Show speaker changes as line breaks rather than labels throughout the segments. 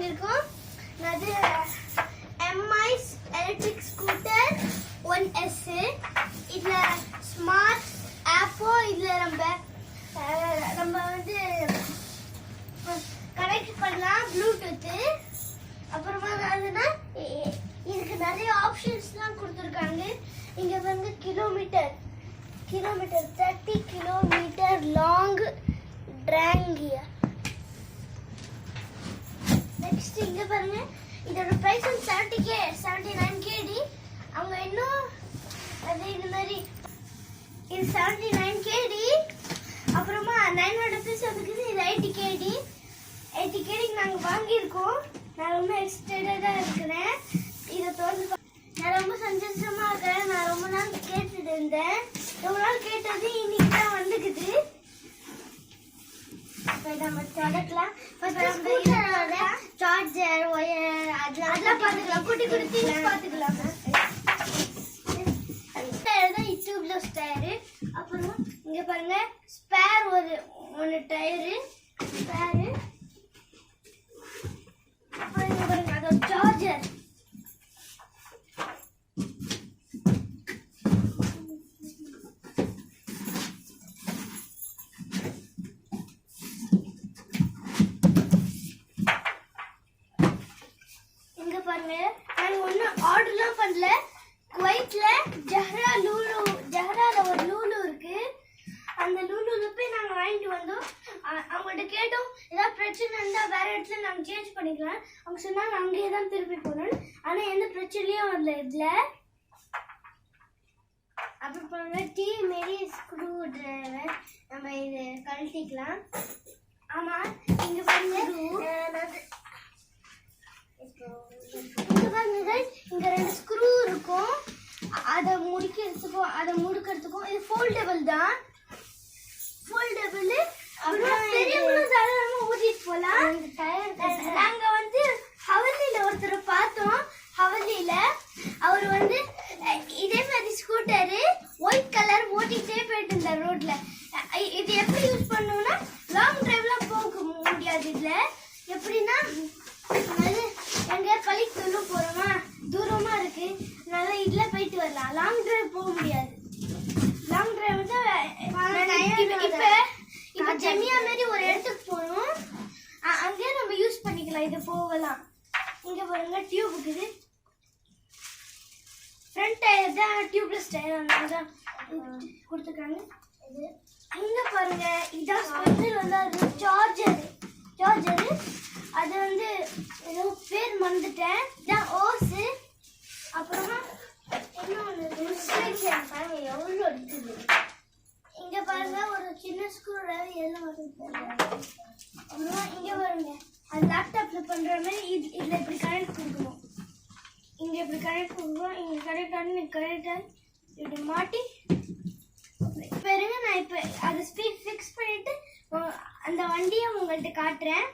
வாங்கியிருக்கோம். அது எம்ஐஸ் electric scooter 1S. இதில் ஸ்மார்ட் ஆப்போ இதில் நம்ம வந்து கனெக்ட் பண்ணலாம் ப்ளூடூத்து. அப்புறமா அதுனா இதுக்கு நிறைய ஆப்ஷன்ஸ்லாம் கொடுத்துருக்காங்க. இங்கே வந்து கிலோமீட்டர் 30 கிலோமீட்டர் லாங் ட்ராங்கியா. நெக்ஸ்ட் இங்க பாருங்க, இதோட பிரைஸ் 79 KD. அவங்க இன்னும் அது இந்த மாதிரி இது 79 KD. அப்புறமா 900 பீஸ் இருக்குது. இது 80 KD நாங்க வாங்கியிருக்கோம். நான் ரொம்ப எக்ஸைட்டடா இருக்கிறேன். இதை தொடர்ந்து நான் ரொம்ப சந்தோஷமா இருக்கிறேன். நான் ரொம்ப நாள் கேட்டுட்டு இருந்தேன். ரொம்ப நாள் கேட்டது இன்னைக்கு தான் வந்துக்குது. நம்ம தொடக்கலாம். சார்ஜர், ஒயர் அதெல்லாம் பார்த்துக்கலாம். குட்டி திங்ஸ் பார்த்துக்கலாம். Tubeless tyre. அப்புறமா இங்க பாருங்க ஸ்பேர் ஒன்று டயரு ஸ்பேரு. அப்புறம் இங்க பாருங்க அதோட சார்ஜர். இங்க பாருங்க, நான் ஒன்றும் ஆர்டர்லாம் பண்ணல. குவைட்ல ஜஹரால ஒரு லூலு இருக்கு. அந்த லூலுல போய் நாங்க வாங்கிட்டு வந்தோம். அவங்கள்ட்ட கேட்டோம் ஏதாவது பிரச்சனை இருந்தா வேற இடத்துல நாங்க சேஞ்ச் பண்ணிக்கலாம். அவங்க சொன்னாங்க அங்கேயே தான் திருப்பி போகணும். ஆனா எந்த பிரச்சனையும் வரல இதுல. அப்புறம் பாருங்க டீ மாரி ஸ்க்ரூ டிரைவர். நம்ம இது கழட்டிக்கலாம். ஆமா இங்க பாருங்க இங்க 2 ஸ்க்ரூ இருக்கும். அதை முடுக்கிறதுக்கும் இது ஃபோல்டபிள் தான். பெரியவங்களும் தாராளமா ஊத்திட்டு போலாம். நாங்க வந்து ஹவலில ஒருத்தரை பார்த்தோம். ஹவலில அவர் வந்து இதே மாதிரி ஸ்கூட்டரு ஒயிட் கலர் ஓட்டிட்டே போயிட்டு இருந்தார் ரோட்ல. இது எப்படி யூஸ் பண்ணணும்னா லாங் டிரைவ்லாம் போக முடியாது. இதுல எப்படின்னா எங்க பள்ளிக்கு போறோமா, தூரமா இருக்கு, அதனால இதுல போயிட்டு வரலாம். லாங் டிரைவ் போக முடியாது. லாங் டிரைவ் வந்து இப்ப ஜெமியா மாதிரி ஒரு இடத்துக்கு போகணும். அங்கே நம்ம யூஸ் பண்ணிக்கலாம். இது போகலாம். இங்க பாருங்க டியூப் இருக்குது. ஃப்ரண்ட் டயர் தான் டியூப்லெஸ் டயர். அதான் கொடுத்துருக்காங்க. இது இங்க பாருங்க இதான் ஸ்பெஷல் வந்து அது சார்ஜரு. அது வந்து ஏதோ பேர் மறந்துட்டேன். இதான் ஓஸு. அப்புறமா இன்னொன்று ரிஃப்ளெக்ஷன் பாருங்க எவ்வளோ இருக்குது. இங்க பாருங்க ஒரு சின்ன ஸ்க்ரூ டிரைவர் எல்லாம் வருது. அப்புறமா இங்க பாருங்க அது லேப்டாப்ல பண்ற மாதிரி இதுல இப்படி கனெக்ட் கொடுக்கணும். இங்க இப்படி கனெக்ட் கொடுக்கணும். இங்க கனெக்ட் ஆனு இப்படி மாட்டி பாருங்க. நான் இப்ப அதை ஸ்பீட் ஃபிக்ஸ் பண்ணிட்டு அந்த வண்டியை உங்கள்கிட்ட காட்டுறேன்.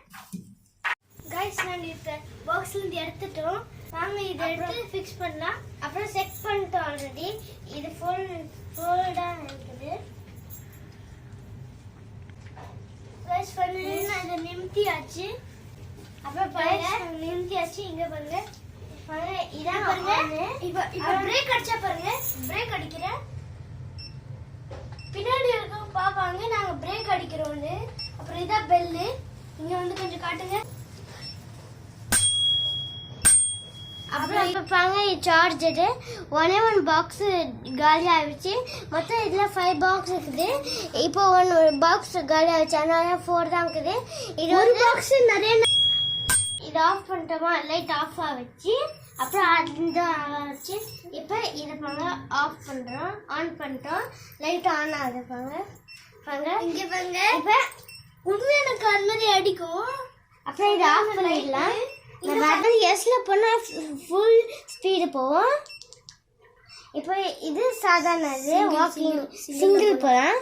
கைஸ் நாங்க இப்ப பாக்ஸ்ல இருந்து எடுத்துட்டோம். வாங்க இதை எடுத்து ஃபிக்ஸ் பண்ணலாம். அப்புறம் செக் பண்ணிட்டோம் ஆல்ரெடி. இது ஃபோல்டா இருக்குது. கைஸ் பண்ணா இதை நிமித்தியாச்சு. அப்புறம் பாருங்க நிமித்தியாச்சு. இங்க பாருங்க இதான் பாருங்க. இப்ப பிரேக் அடிச்சா பாருங்க. பிரேக் அடிக்கிறேன். பின்னாடி இருக்கவங்க பாப்பாங்க நாங்க பிரேக் அடிக்கிறோம்னு. அப்புறம் இதான் பெல்லு. இங்க வந்து கொஞ்சம் காட்டுங்க. அப்புறம் இப்போ பாருங்க சார்ஜரு 1 பாக்ஸ் காலி ஆயிடுச்சு. மொத்தம் இதில் 5 பாக்ஸ் இருக்குது. இப்போ 1 பாக்ஸ் காலி ஆயிடுச்சு. அதனால 4 தான் இருக்குது. இது ஒரு பாக்ஸ் நிறைய. இது ஆஃப் பண்ணிட்டோமா, லைட் ஆஃப் ஆகிடுச்சு. அப்புறம் அந்த ஆச்சு. இப்போ இதை பாருங்க ஆஃப் பண்ணுறோம். ஆன் பண்ணிட்டோம். லைட் ஆன் ஆகுது பாருங்க. இங்கே பாருங்க இப்போ உண்மையான கார் மாதிரி அடிக்கும். அப்புறம் இதை ஆஃப் பண்ணிடலாம். நம்ம அது எஸ்ல போனா ஃபுல் ஸ்பீடு போவோம். இப்போ இது சாதாரண வாக்கிங் சிங்கிள் போகலாம்.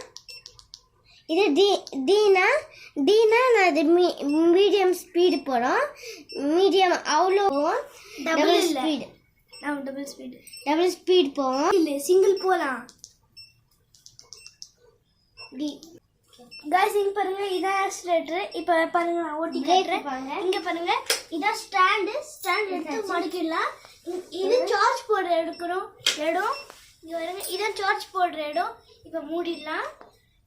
இது டீனா நான் இது மீடியம் ஸ்பீடு போகிறோம். மீடியம் அவ்வளோ டபுள் ஸ்பீடு போவோம். இல்லை சிங்கிள் போகலாம். गाइस இங்க பாருங்க இதான் ஆக்சிலேட்டர். இப்போ பாருங்க நான் ஓட்டி காட்டுறேன். இங்க பாருங்க இதான் ஸ்டாண்ட் எடுத்து மடிக்கலாம். இது சார்ஜ் போடுற இடம். இங்க பாருங்க இதான் சார்ஜ் போடுற இடம். இப்போ மூடிடலாம்.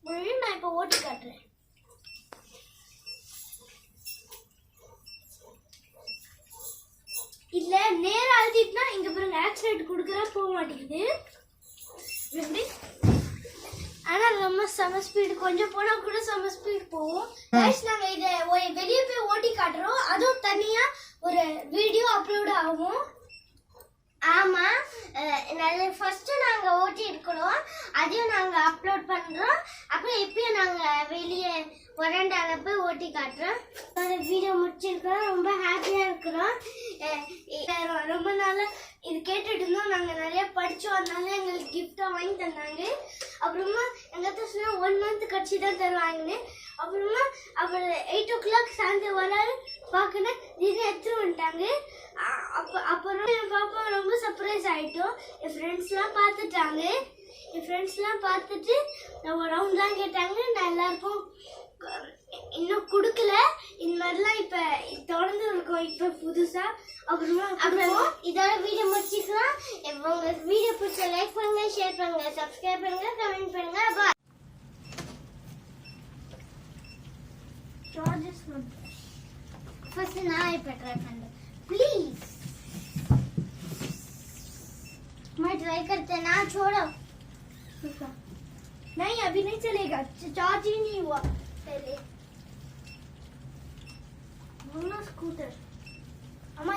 நான் இப்போ ஓட்டி காட்டுறேன். இல்ல நேரா அழுத்திட்டா இங்க பாருங்க ஆக்சிலேட்டர் குடுக்கறா போக மாட்டேங்குது. எப்படி ஆனா ரொம்ப சம ஸ்பீடு கொஞ்சம் போனா கூட சம ஸ்பீட் போகும். गाइस நாங்க இத வெளிய போய் ஓட்டி காட்டுறோம். அதுவும் தனியா ஒரு வீடியோ அப்லோட் ஆகும். ஆமா நல்ல ஃபர்ஸ்ட் நாங்க ஓட்டி இருக்கோம். அதையும் நாங்க அப்லோட் பண்றோம். அப்புறம் இப்பயும் நாங்க வெளிய வராண்டால போய் ஓட்டி காட்டுறோம். அந்த வீடியோ முடிச்சிருக்கோம். ரொம்ப ஹாப்பியா இருக்கிறோம். ரொம்ப நாளா இது கேட்டுட்டு இருந்தோம். நாங்க நிறைய படிச்சோம். அதனால எங்களுக்கு கிஃப்டா வாங்கி தந்தாங்க. அப்புறமா எங்க சொன்னா 1 மந்த் கழிச்சு தான் தருவாங்கன்னு. அப்புறமா அவர் 8 o'clock சாயந்தரம் வராரு பார்க்கணும் இது எடுத்துட்டு வந்துட்டாங்க. அப்புறம் என் பாப்பா ரொம்ப சர்ப்ரைஸ் ஆயிட்டோம். என் ஃப்ரெண்ட்ஸ்லாம் பார்த்துட்டாங்க. என் ஃப்ரெண்ட்ஸ்லாம் பார்த்துட்டு நம்ம ரவுண்ட்லாம் கேட்டாங்க. நான் எல்லாருக்கும் இன்னும் கொடுக்கல. இந்த மாதிரிலாம் இப்போ தொடர்ந்து இருக்கும் இப்போ புதுசா. அப்புறமா இதோட வீடியோ முடிச்சுக்கலாம். உங்க வீடியோ பிடிச்ச லைக் பண்ணுங்க, ஷேர் பண்ணுங்க, சப்ஸ்கிரைப் பண்ணுங்க, கமெண்ட் பண்ணுங்க. பாய். फर्स्ट ना ही ट्राई करना प्लीज. मैं ट्राई करते ना छोड़ो. नहीं अभी नहीं चलेगा. चार्ज ही नहीं हुआ. पहले स्कूटर अम्मा